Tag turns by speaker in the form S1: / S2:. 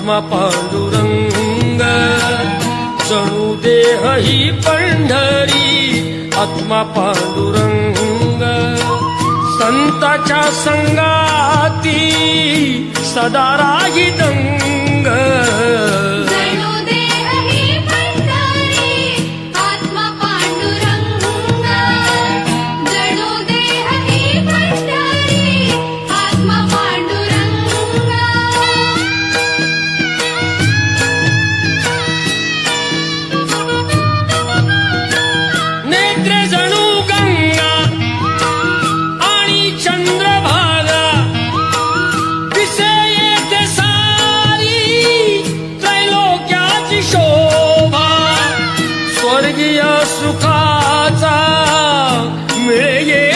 S1: आत्मा पांडुरंग जणू देह ही पंढरी आत्मा पांडुरंग संताच्या संगाती सदा राही दंग
S2: जणू देह ही पंढरी आत्मा पांडुरंग जणू देह ही पंढरी आत्मा पांडुरंग
S1: नेत्रे जणू गंगा आणि चंद्रभागा दिसे येथे सारी त्रैलोक्याची शोभा स्वर्गीय सुखाचा मिळे